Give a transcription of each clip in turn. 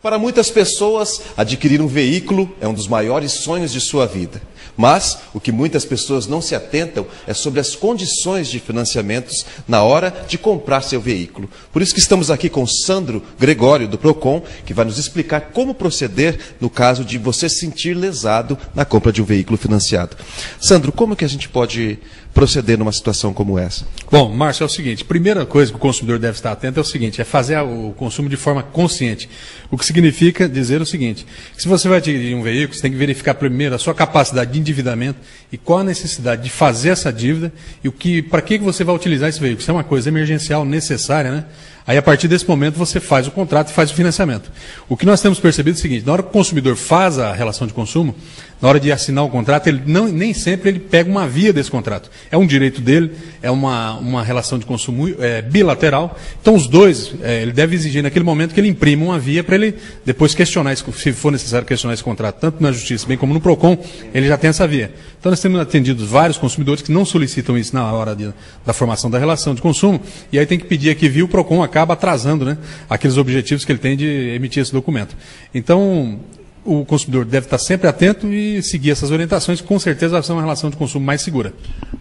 Para muitas pessoas, adquirir um veículo é um dos maiores sonhos de sua vida. Mas o que muitas pessoas não se atentam é sobre as condições de financiamentos na hora de comprar seu veículo. Por isso que estamos aqui com Sandro Gregório, do Procon, que vai nos explicar como proceder no caso de você se sentir lesado na compra de um veículo financiado. Sandro, como que a gente pode proceder numa situação como essa? Bom, Márcio, é o seguinte, primeira coisa que o consumidor deve estar atento é o seguinte, é fazer o consumo de forma consciente. O que significa dizer o seguinte, que se você vai adquirir um veículo, você tem que verificar primeiro a sua capacidade de endividamento e qual a necessidade de fazer essa dívida e para que você vai utilizar esse veículo. Isso é uma coisa emergencial, necessária, né? Aí, a partir desse momento, você faz o contrato e faz o financiamento. O que nós temos percebido é o seguinte, na hora que o consumidor faz a relação de consumo, na hora de assinar o contrato, nem sempre ele pega uma via desse contrato. É um direito dele, é uma relação de consumo bilateral. Então, os dois, ele deve exigir naquele momento que ele imprima uma via para ele depois questionar, se for necessário questionar esse contrato, tanto na Justiça bem como no Procon, ele já tem essa via. Então, nós temos atendido vários consumidores que não solicitam isso na hora da formação da relação de consumo, e aí tem que pedir aqui via o Procon acaba atrasando, né, aqueles objetivos que ele tem de emitir esse documento. Então, o consumidor deve estar sempre atento e seguir essas orientações, que com certeza vai ser uma relação de consumo mais segura.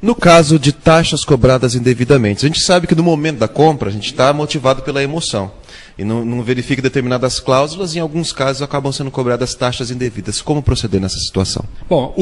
No caso de taxas cobradas indevidamente, a gente sabe que no momento da compra a gente está motivado pela emoção e não verifica determinadas cláusulas e em alguns casos acabam sendo cobradas taxas indevidas. Como proceder nessa situação? Bom,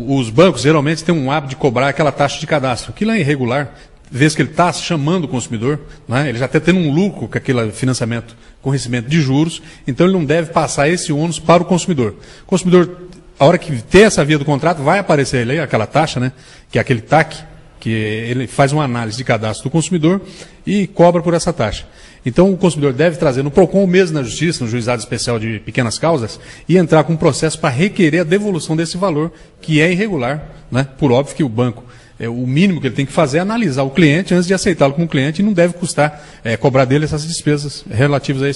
os bancos geralmente têm um hábito de cobrar aquela taxa de cadastro. Aquilo é irregular, vez que ele está chamando o consumidor, né, ele já está tendo um lucro com aquele financiamento com recebimento de juros, então ele não deve passar esse ônus para o consumidor. O consumidor, a hora que ter essa via do contrato, vai aparecer ali aquela taxa, né, que é aquele TAC, que ele faz uma análise de cadastro do consumidor e cobra por essa taxa. Então o consumidor deve trazer no Procon ou mesmo na Justiça, no Juizado Especial de Pequenas Causas, e entrar com um processo para requerer a devolução desse valor, que é irregular, né, por óbvio que o banco, o mínimo que ele tem que fazer é analisar o cliente antes de aceitá-lo como cliente e não deve custar cobrar dele essas despesas relativas a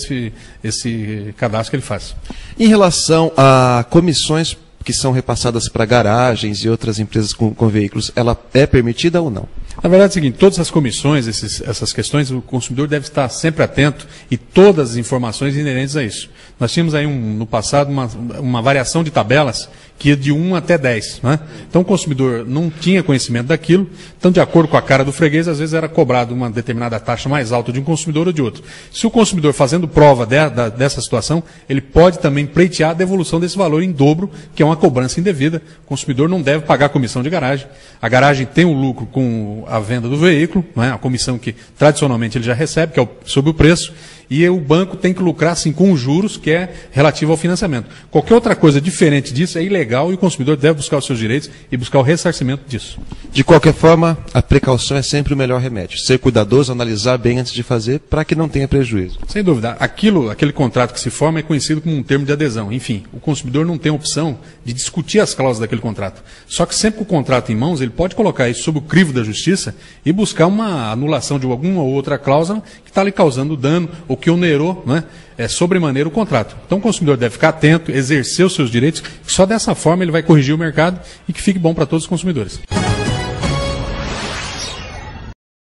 esse cadastro que ele faz. Em relação a comissões que são repassadas para garagens e outras empresas com veículos, ela é permitida ou não? Na verdade é o seguinte, todas as comissões, essas questões, o consumidor deve estar sempre atento e todas as informações inerentes a isso. Nós tínhamos aí no passado uma variação de tabelas que ia de 1 até 10. Né? Então o consumidor não tinha conhecimento daquilo, então de acordo com a cara do freguês, às vezes era cobrado uma determinada taxa mais alta de um consumidor ou de outro. Se o consumidor fazendo prova dessa situação, ele pode também pleitear a devolução desse valor em dobro, que é uma cobrança indevida. O consumidor não deve pagar a comissão de garagem. A garagem tem um lucro com a venda do veículo, né? A comissão que tradicionalmente ele já recebe, que é sobre o preço, e o banco tem que lucrar sim com os juros, que é relativo ao financiamento. Qualquer outra coisa diferente disso é ilegal e o consumidor deve buscar os seus direitos e buscar o ressarcimento disso. De qualquer forma, a precaução é sempre o melhor remédio. Ser cuidadoso, analisar bem antes de fazer, para que não tenha prejuízo. Sem dúvida. Aquele contrato que se forma é conhecido como um termo de adesão. Enfim, o consumidor não tem a opção de discutir as cláusulas daquele contrato. Só que sempre com o contrato em mãos, ele pode colocar isso sob o crivo da justiça e buscar uma anulação de alguma ou outra cláusula que está lhe causando dano ou que onerou, né, sobremaneira o contrato. Então o consumidor deve ficar atento, exercer os seus direitos, que só dessa forma ele vai corrigir o mercado e que fique bom para todos os consumidores.